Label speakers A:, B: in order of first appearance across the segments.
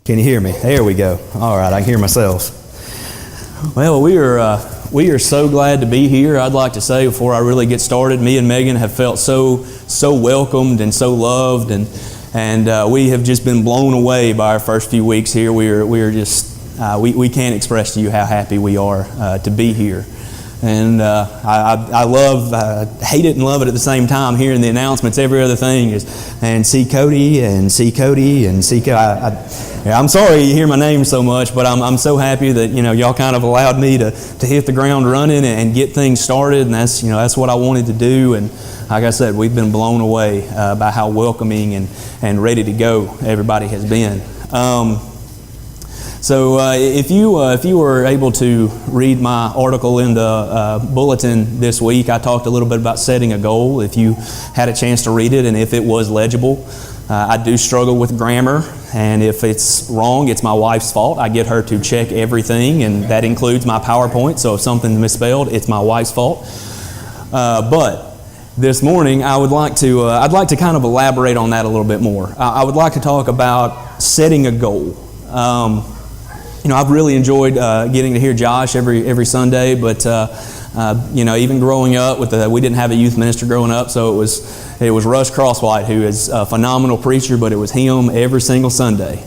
A: Can you hear me? There we go. All right, I can hear myself. Well, we are so glad to be here. I'd like to say before I really get started, me and Megan have felt so welcomed and so loved, and we have just been blown away by our first few weeks here. We can't express to you how happy we are to be here. And I hate it and love it at the same time, hearing the announcements. Every other thing is, and see Cody, and see Cody, and see Cody. I'm sorry you hear my name so much, but I'm so happy that y'all kind of allowed me to hit the ground running and get things started, and that's what I wanted to do. And like I said, we've been blown away by how welcoming and ready to go everybody has been. So if you were able to read my article in the bulletin this week, I talked a little bit about setting a goal. If you had a chance to read it and if it was legible, I do struggle with grammar, and if it's wrong, it's my wife's fault. I get her to check everything, and that includes my PowerPoint, so if something's misspelled, it's my wife's fault. But this morning, I'd like to kind of elaborate on that a little bit more. I would like to talk about setting a goal. I've really enjoyed getting to hear Josh every Sunday, but even growing up we didn't have a youth minister growing up, so it was Russ Crosswhite, who is a phenomenal preacher, but it was him every single Sunday.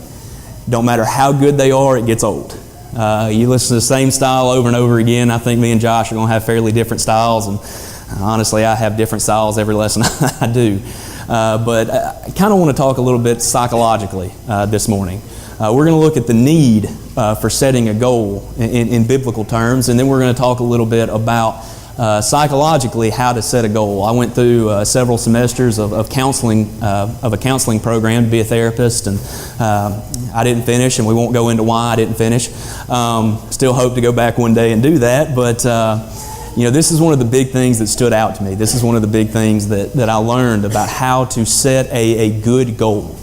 A: Don't matter how good they are, it gets old. You listen to the same style over and over again. I think me and Josh are going to have fairly different styles, and honestly, I have different styles every lesson I do. But I kind of want to talk a little bit psychologically this morning. We're going to look at the need for setting a goal in biblical terms, and then we're going to talk a little bit about psychologically how to set a goal. I went through several semesters of counseling, of a counseling program to be a therapist, and I didn't finish, and we won't go into why I didn't finish. Still hope to go back one day and do that, but this is one of the big things that stood out to me. This is one of the big things that I learned about how to set a good goal.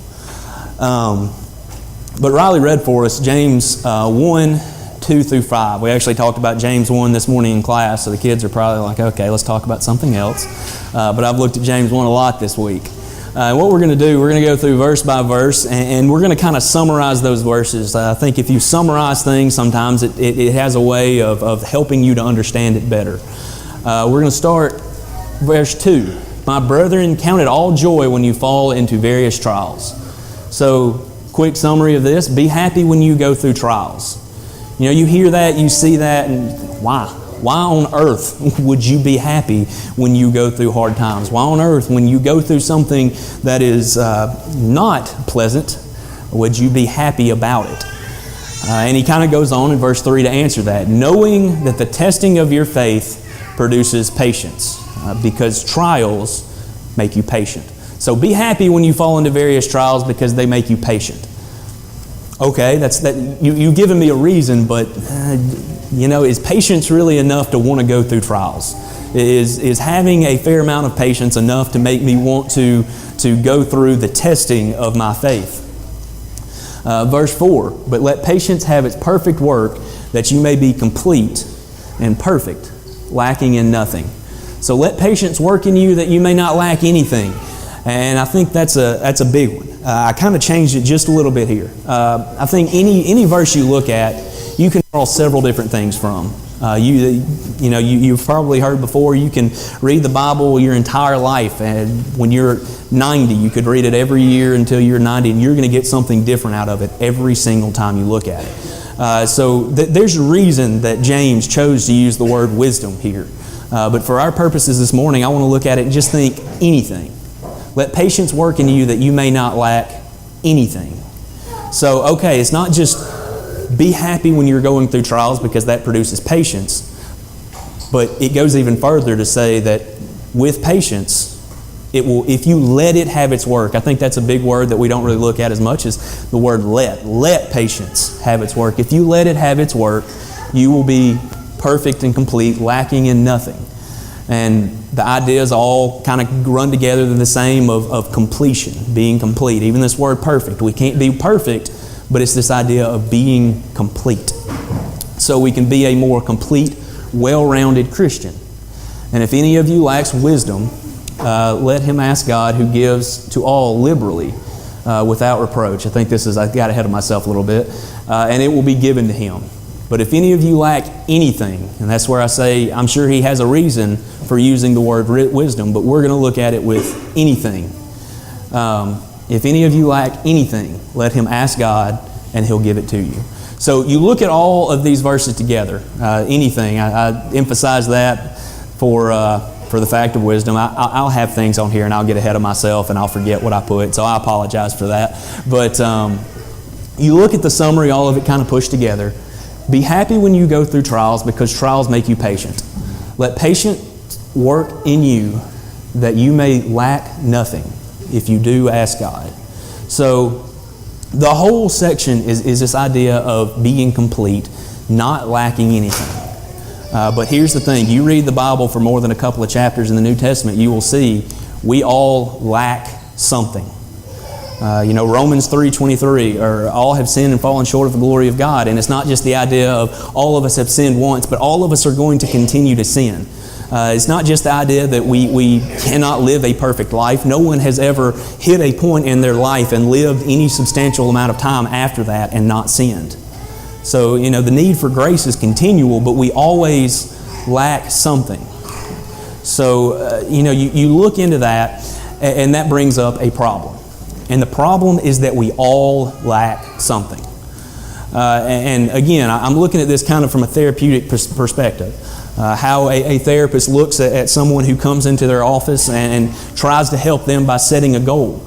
A: But Riley read for us James 1, 2 through 5. We actually talked about James 1 this morning in class, so the kids are probably like, okay, let's talk about something else. But I've looked at James 1 a lot this week. What we're going to do, we're going to go through verse by verse, and we're going to kind of summarize those verses. I think if you summarize things, sometimes it has a way of helping you to understand it better. We're going to start verse 2. My brethren, count it all joy when you fall into various trials. So, quick summary of this: be happy when you go through trials. You hear that, you see that, and why? Why on earth would you be happy when you go through hard times? Why on earth, when you go through something that is not pleasant, would you be happy about it? And he kind of goes on in verse 3 to answer that. Knowing that the testing of your faith produces patience, because trials make you patient. So be happy when you fall into various trials because they make you patient. Okay, you've given me a reason, but is patience really enough to want to go through trials? Is having a fair amount of patience enough to make me want to go through the testing of my faith? Verse 4, but let patience have its perfect work, that you may be complete and perfect, lacking in nothing. So let patience work in you that you may not lack anything. And I think that's a big one. I kind of changed it just a little bit here. I think any verse you look at, you can draw several different things from. You've probably heard before, you can read the Bible your entire life, and when you're 90, you could read it every year until you're 90, and you're going to get something different out of it every single time you look at it. So there's a reason that James chose to use the word wisdom here. But for our purposes this morning, I want to look at it and just think anything. Let patience work in you that you may not lack anything. So, okay, it's not just be happy when you're going through trials because that produces patience, but it goes even further to say that with patience, it will, if you let it have its work. I think that's a big word that we don't really look at as much as the word let. Let patience have its work. If you let it have its work, you will be perfect and complete, lacking in nothing. And the ideas all kind of run together in the same of completion, being complete. Even this word perfect. We can't be perfect, but it's this idea of being complete. So we can be a more complete, well-rounded Christian. And if any of you lacks wisdom, let him ask God, who gives to all liberally without reproach. I got ahead of myself a little bit. And it will be given to him. But if any of you lack anything, and that's where I say I'm sure he has a reason for using the word wisdom, but we're going to look at it with anything. If any of you lack anything, let him ask God, and he'll give it to you. So you look at all of these verses together. Anything. I emphasize that for the fact of wisdom. I'll have things on here, and I'll get ahead of myself, and I'll forget what I put. So I apologize for that. But you look at the summary, all of it kind of pushed together. Be happy when you go through trials, because trials make you patient. Let patience work in you, that you may lack nothing if you do ask God. So the whole section is this idea of being complete, not lacking anything. But here's the thing. You read the Bible for more than a couple of chapters in the New Testament, you will see we all lack something. Romans 3:23, or all have sinned and fallen short of the glory of God. And it's not just the idea of all of us have sinned once, but all of us are going to continue to sin. It's not just the idea that we cannot live a perfect life. No one has ever hit a point in their life and lived any substantial amount of time after that and not sinned. So, the need for grace is continual, but we always lack something. So, you look into that, and that brings up a problem. And the problem is that we all lack something. And again, I'm looking at this kind of from a therapeutic perspective. How a therapist looks at someone who comes into their office and tries to help them by setting a goal.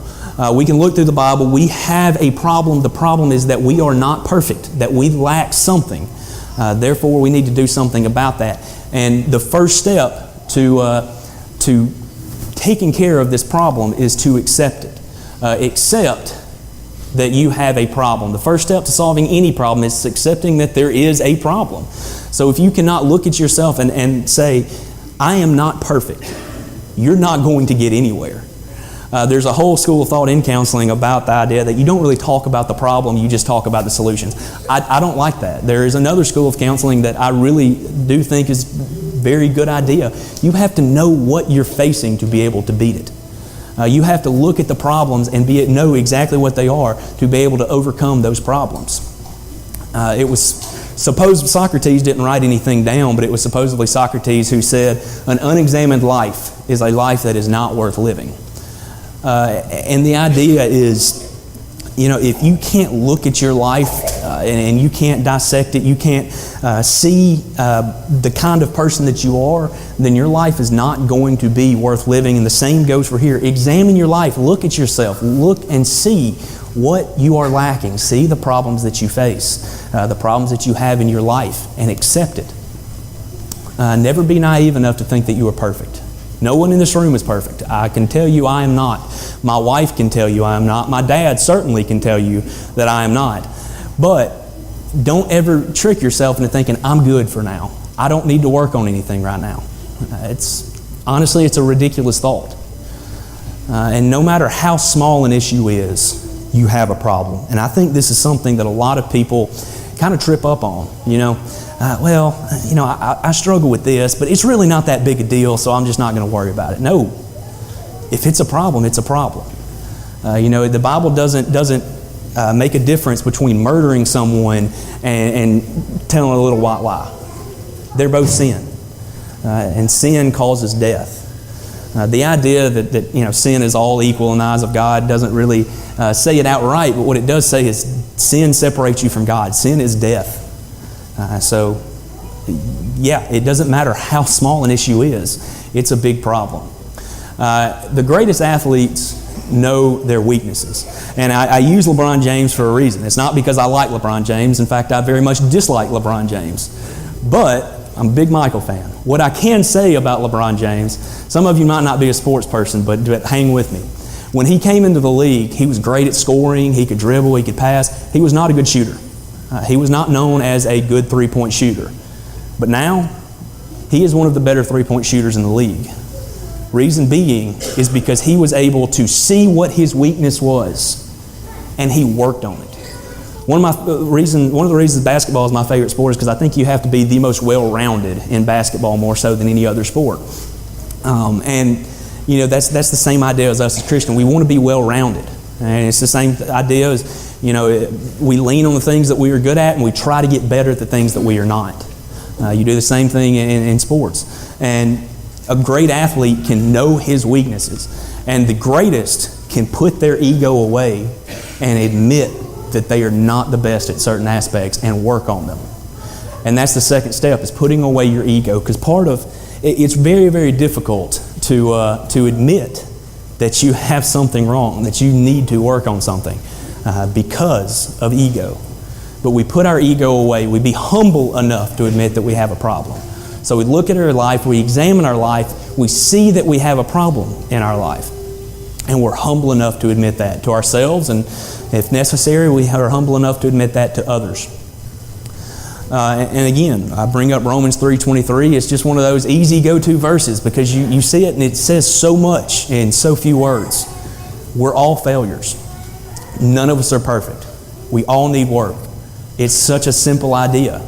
A: We can look through the Bible. We have a problem. The problem is that we are not perfect, that we lack something. Therefore, we need to do something about that. And the first step to taking care of this problem is to accept it. Accept that you have a problem. The first step to solving any problem is accepting that there is a problem. So if you cannot look at yourself and say, I am not perfect, you're not going to get anywhere. There's a whole school of thought in counseling about the idea that you don't really talk about the problem, you just talk about the solutions. I don't like that. There is another school of counseling that I really do think is a very good idea. You have to know what you're facing to be able to beat it. You have to look at the problems and know exactly what they are to be able to overcome those problems. It was supposed Socrates didn't write anything down, but it was supposedly Socrates who said, an unexamined life is a life that is not worth living. And the idea is, if you can't look at your life and you can't dissect it, you can't see the kind of person that you are, then your life is not going to be worth living. And the same goes for here. Examine your life. Look at yourself. Look and see what you are lacking. See the problems that you face, the problems that you have in your life, and accept it. Never be naive enough to think that you are perfect. No one in this room is perfect. I can tell you I am not. My wife can tell you I am not. My dad certainly can tell you that I am not. But don't ever trick yourself into thinking, I'm good for now. I don't need to work on anything right now. Honestly, it's a ridiculous thought. And no matter how small an issue is, you have a problem. And I think this is something that a lot of people kind of trip up on. I struggle with this, but it's really not that big a deal, so I'm just not going to worry about it. No. If it's a problem, it's a problem. The Bible doesn't make a difference between murdering someone and telling a little white lie. They're both sin. And sin causes death. The idea that sin is all equal in the eyes of God doesn't really say it outright, but what it does say is sin separates you from God. Sin is death. It doesn't matter how small an issue is. It's a big problem. The greatest athletes know their weaknesses. And I use LeBron James for a reason. It's not because I like LeBron James. In fact, I very much dislike LeBron James. But I'm a big Michael fan. What I can say about LeBron James, some of you might not be a sports person, but hang with me. When he came into the league, he was great at scoring. He could dribble. He could pass. He was not a good shooter. He was not known as a good three-point shooter. But now, he is one of the better three-point shooters in the league. Reason being is because he was able to see what his weakness was, and he worked on it. One of the reasons basketball is my favorite sport is because I think you have to be the most well-rounded in basketball more so than any other sport. That's the same idea as us as Christians. We want to be well-rounded. And it's the same idea as, we lean on the things that we are good at and we try to get better at the things that we are not. You do the same thing in sports. And a great athlete can know his weaknesses. And the greatest can put their ego away and admit that they are not the best at certain aspects and work on them. And that's the second step, is putting away your ego. Because it's very, very difficult to admit that you have something wrong, that you need to work on something because of ego. But we put our ego away. We be humble enough to admit that we have a problem. So we look at our life, we examine our life, we see that we have a problem in our life. And we're humble enough to admit that to ourselves, and if necessary, we are humble enough to admit that to others. And again, I bring up Romans 3:23. It's just one of those easy go-to verses because you see it and it says so much in so few words. We're all failures. None of us are perfect. We all need work. It's such a simple idea.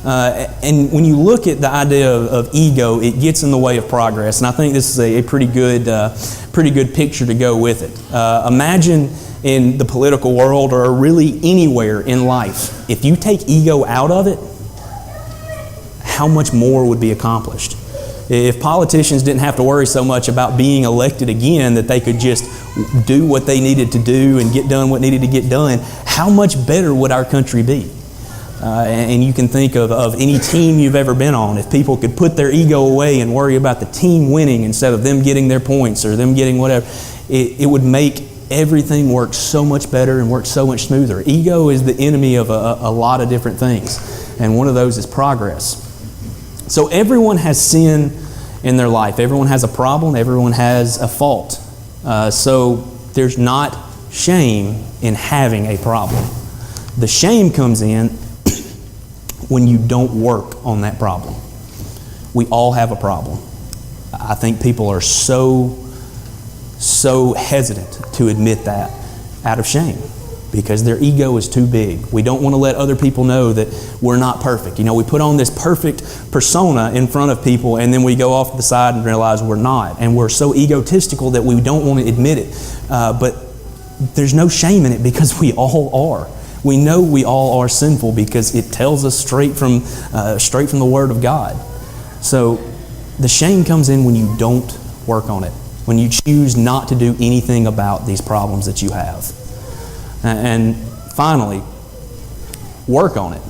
A: And when you look at the idea of ego, it gets in the way of progress. And I think this is a pretty good picture to go with it. Imagine in the political world or really anywhere in life, if you take ego out of it, how much more would be accomplished? If politicians didn't have to worry so much about being elected again, that they could just do what they needed to do and get done what needed to get done, how much better would our country be? And you can think of any team you've ever been on. If people could put their ego away and worry about the team winning instead of them getting their points or them getting whatever, it would make everything work so much better and work so much smoother. Ego is the enemy of a lot of different things, and one of those is progress. So everyone has sin in their life. Everyone has a problem. Everyone has a fault. So there's not shame in having a problem. The shame comes in when you don't work on that problem. We all have a problem. I think people are so hesitant to admit that out of shame because their ego is too big. We don't want to let other people know that we're not perfect. We put on this perfect persona in front of people and then we go off to the side and realize we're not. And we're so egotistical that we don't want to admit it. But there's no shame in it because we all are. We know we all are sinful because it tells us straight from the Word of God. So the shame comes in when you don't work on it, when you choose not to do anything about these problems that you have. And finally, work on it.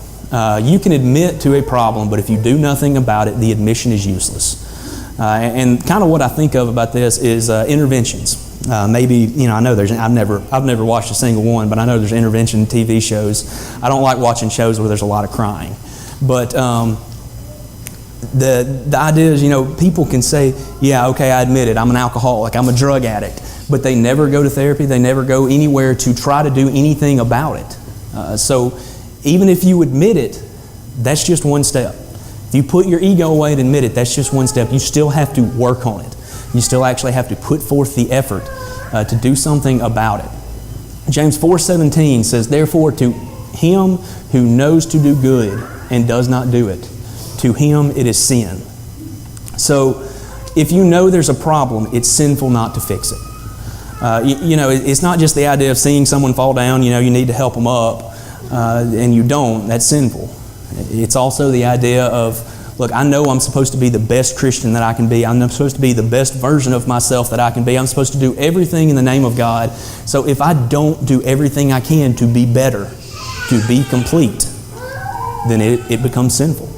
A: You can admit to a problem, but if you do nothing about it, the admission is useless. And kind of what I think of about this is interventions. Maybe, I know I've never watched a single one, but I know there's intervention TV shows. I don't like watching shows where there's a lot of crying. But the idea is, people can say, yeah, okay, I admit it, I'm an alcoholic, I'm a drug addict, but they never go to therapy, they never go anywhere to try to do anything about it. So even if you admit it, that's just one step. If you put your ego away and admit it, that's just one step. You still have to work on it. You still actually have to put forth the effort to do something about it. James 4:17 says, therefore to him who knows to do good and does not do it, to him it is sin. So if you know there's a problem, it's sinful not to fix it. It's not just the idea of seeing someone fall down, you need to help them up, and you don't, that's sinful. It's also the idea of, look, I know I'm supposed to be the best Christian that I can be. I'm supposed to be the best version of myself that I can be. I'm supposed to do everything in the name of God. So if I don't do everything I can to be better, to be complete, then it becomes sinful.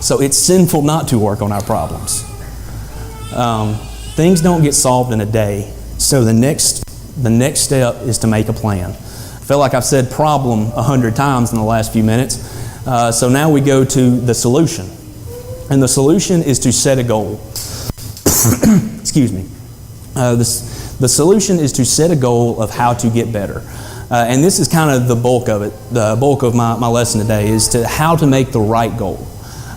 A: So it's sinful not to work on our problems. Things don't get solved in a day. So the next step is to make a plan. I feel like I've said problem 100 times in the last few minutes. So now we go to the solution. And the solution is to set a goal. Excuse me. The solution is to set a goal of how to get better. And this is kind of the bulk of it. The bulk of my lesson today is to how to make the right goal.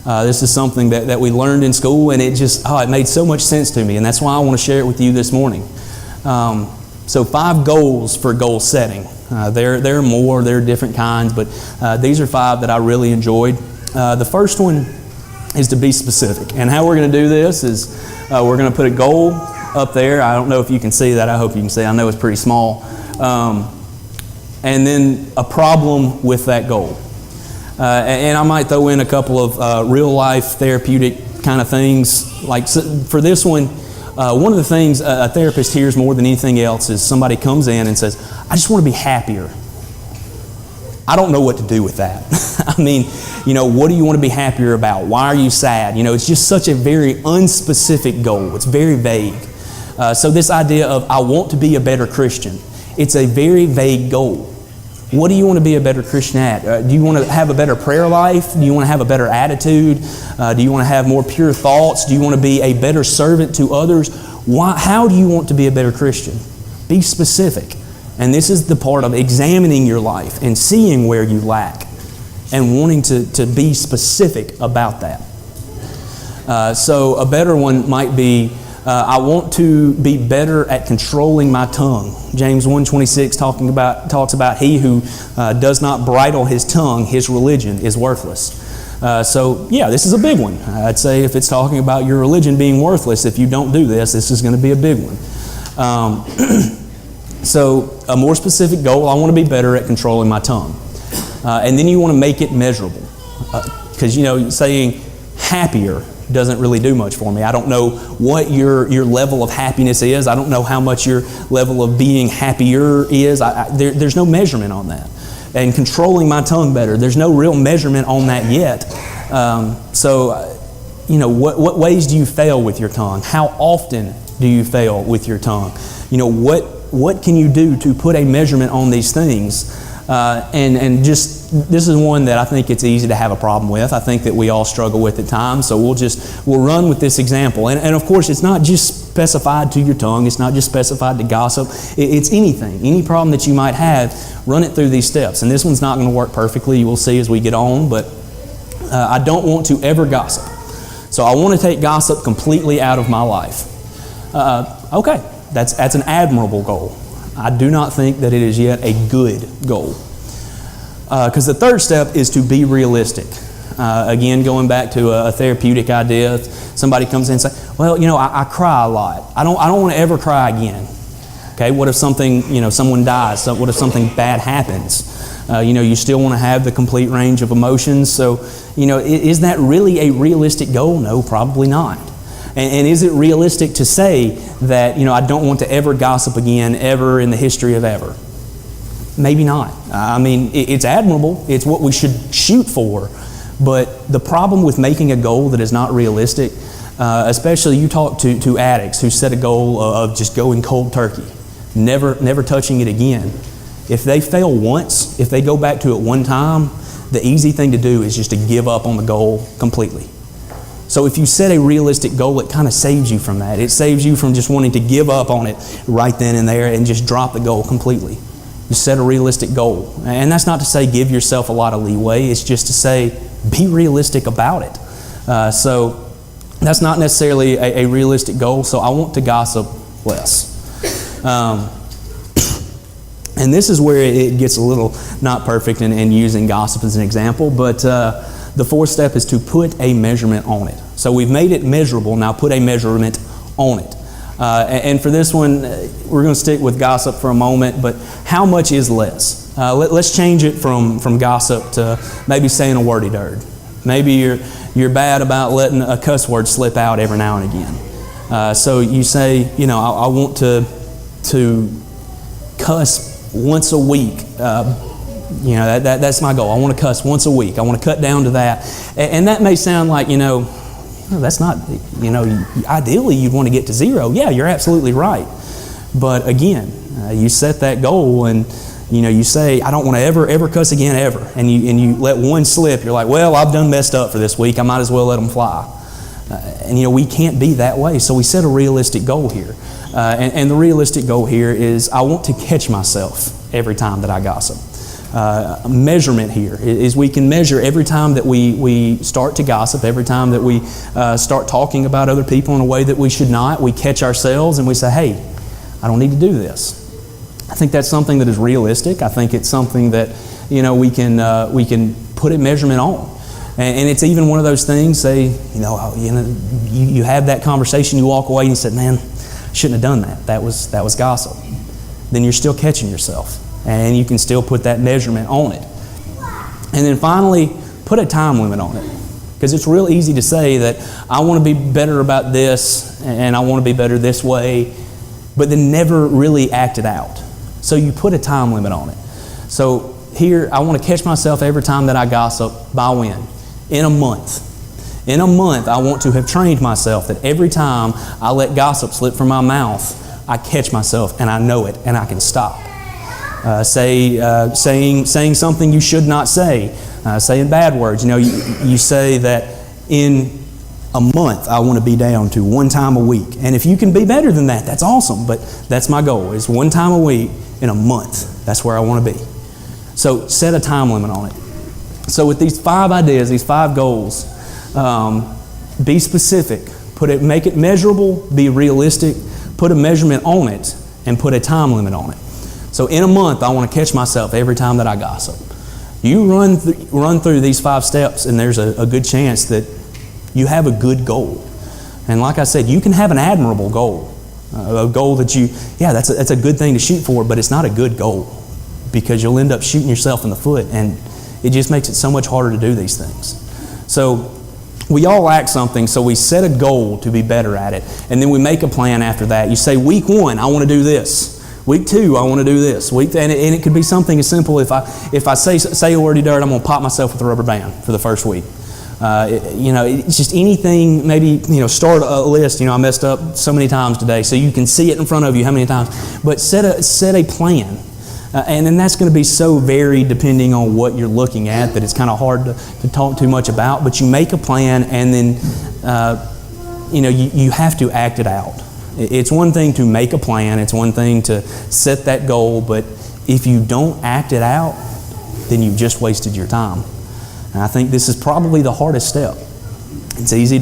A: This is something that we learned in school, and it made so much sense to me, and that's why I want to share it with you this morning. So 5 goals for goal setting. There are more, there are different kinds, but these are 5 that I really enjoyed. The first one is to be specific. And how we're going to do this is we're going to put a goal up there. I don't know if you can see that. I hope you can see. I know it's pretty small. And then a problem with that goal. And I might throw in a couple of real-life therapeutic kind of things. Like for this one, one of the things a therapist hears more than anything else is somebody comes in and says, I just want to be happier. I don't know what to do with that. I mean, what do you want to be happier about? Why are you sad? It's just such a very unspecific goal. It's very vague. So this idea of I want to be a better Christian, it's a very vague goal. What do you want to be a better Christian at? Do you want to have a better prayer life? Do you want to have a better attitude? Do you want to have more pure thoughts? Do you want to be a better servant to others? How do you want to be a better Christian? Be specific. And this is the part of examining your life and seeing where you lack and wanting to be specific about that. So a better one might be, I want to be better at controlling my tongue. James 1:26 talks about he who does not bridle his tongue, his religion is worthless. So yeah, this is a big one. I'd say if it's talking about your religion being worthless, if you don't do this, this is going to be a big one. So a more specific goal, I want to be better at controlling my tongue. And then you want to make it measurable. Because, saying happier doesn't really do much for me. I don't know what your level of happiness is. I don't know how much your level of being happier is. There's no measurement on that. And controlling my tongue better, there's no real measurement on that yet. What ways do you fail with your tongue? How often do you fail with your tongue? What can you do to put a measurement on these things? And this is one that I think it's easy to have a problem with. I think that we all struggle with at times. So we'll run with this example. And of course, it's not just specified to your tongue. It's not just specified to gossip. It's anything. Any problem that you might have, run it through these steps. And this one's not going to work perfectly. You will see as we get on. But I don't want to ever gossip. So I want to take gossip completely out of my life. Okay. That's an admirable goal. I do not think that it is yet a good goal. Because the third step is to be realistic. Again, going back to a therapeutic idea, if somebody comes in and says, well, I cry a lot. I don't want to ever cry again. Okay, what if someone dies? What if something bad happens? You still want to have the complete range of emotions. So, is that really a realistic goal? No, probably not. And is it realistic to say that, I don't want to ever gossip again, ever in the history of ever? Maybe not. I mean, it's admirable. It's what we should shoot for. But the problem with making a goal that is not realistic, especially you talk to addicts who set a goal of just going cold turkey, never touching it again. If they fail once, if they go back to it one time, the easy thing to do is just to give up on the goal completely. So if you set a realistic goal, it kind of saves you from that. It saves you from just wanting to give up on it right then and there and just drop the goal completely. You set a realistic goal. And that's not to say give yourself a lot of leeway. It's just to say be realistic about it. So that's not necessarily a realistic goal. So I want to gossip less. And this is where it gets a little not perfect in using gossip as an example. But the fourth step is to put a measurement on it. So we've made it measurable, now put a measurement on it. And for this one, we're going to stick with gossip for a moment, but how much is less? Let's change it from gossip to maybe saying a wordy dirt. Maybe you're bad about letting a cuss word slip out every now and again. So you say, I want to cuss once a week. That's my goal. I want to cuss once a week. I want to cut down to that. And that may sound like, that's not, ideally you'd want to get to 0. Yeah, you're absolutely right. But again, you set that goal and, you say, I don't want to ever cuss again, ever. And you let one slip. You're like, well, I've done messed up for this week. I might as well let them fly. And we can't be that way. So we set a realistic goal here. And the realistic goal here is I want to catch myself every time that I gossip. Measurement here is we can measure every time that we start to gossip, every time that we start talking about other people in a way that we should not. We catch ourselves and we say, hey, I don't need to do this. I think that's something that is realistic. I think it's something that we can put a measurement on. And it's even one of those things, say, you have that conversation, you walk away and you say, man, shouldn't have done that. That was gossip. Then you're still catching yourself, and you can still put that measurement on it. And then finally, put a time limit on it. Because it's real easy to say that I want to be better about this, and I want to be better this way, but then never really act it out. So you put a time limit on it. So here, I want to catch myself every time that I gossip. By when? In a month. In a month, I want to have trained myself that every time I let gossip slip from my mouth, I catch myself and I know it and I can stop. Saying something you should not say. Saying bad words. You say that in a month I want to be down to 1 time a week. And if you can be better than that, that's awesome. But that's my goal, is 1 time a week in a month. That's where I want to be. So set a time limit on it. So with these 5 ideas, these 5 goals, be specific. Make it measurable, be realistic, put a measurement on it, and put a time limit on it. So in a month, I want to catch myself every time that I gossip. You run through these 5 steps, and there's a good chance that you have a good goal. And like I said, you can have an admirable goal. A goal that that's a good thing to shoot for, but it's not a good goal, because you'll end up shooting yourself in the foot, and it just makes it so much harder to do these things. So we all lack something, so we set a goal to be better at it, and then we make a plan after that. You say, week 1, I want to do this. Week 2, I want to do this. And it could be something as simple, if I say a wordy dirt, I'm going to pop myself with a rubber band for the first week. It's just anything. Maybe start a list. I messed up so many times today, so you can see it in front of you how many times. But set a plan, and then that's going to be so varied depending on what you're looking at that it's kind of hard to talk too much about. But you make a plan, and then you have to act it out. It's one thing to make a plan, it's one thing to set that goal, but if you don't act it out, then you've just wasted your time. And I think this is probably the hardest step. It's easy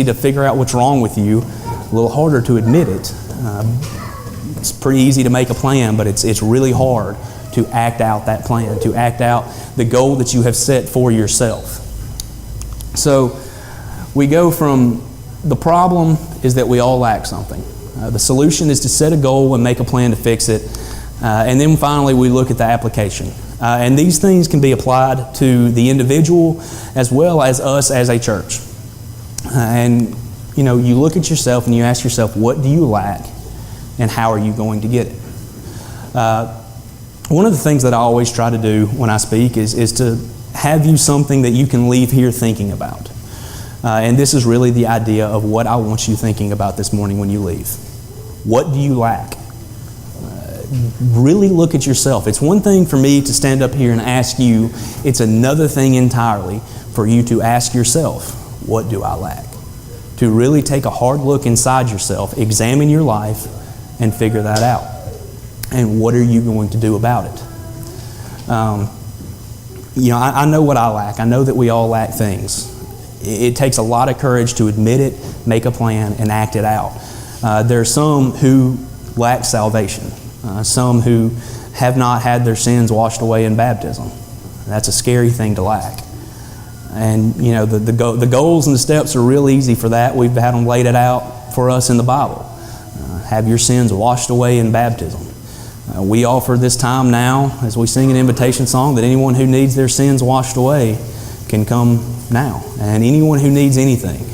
A: to figure out what's wrong with you, a little harder to admit it. It's pretty easy to make a plan, but it's really hard to act out that plan, to act out the goal that you have set for yourself. So we go from the problem is that we all lack something. The solution is to set a goal and make a plan to fix it. And then finally, we look at the application. And these things can be applied to the individual as well as us as a church. And you look at yourself and you ask yourself, what do you lack and how are you going to get it? One of the things that I always try to do when I speak is to have you something that you can leave here thinking about. And this is really the idea of what I want you thinking about this morning when you leave. What do you lack? Really look at yourself. It's one thing for me to stand up here and ask you. It's another thing entirely for you to ask yourself, what do I lack? To really take a hard look inside yourself, examine your life, and figure that out. And what are you going to do about it? I know what I lack. I know that we all lack things. It takes a lot of courage to admit it, make a plan, and act it out. There are some who lack salvation. Some who have not had their sins washed away in baptism. That's a scary thing to lack. And the goals and the steps are real easy for that. We've had them laid it out for us in the Bible. Have your sins washed away in baptism. We offer this time now, as we sing an invitation song, that anyone who needs their sins washed away can come now. And anyone who needs anything,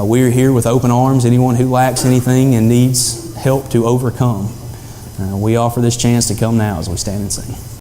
A: we're here with open arms. Anyone who lacks anything and needs help to overcome, we offer this chance to come now as we stand and sing.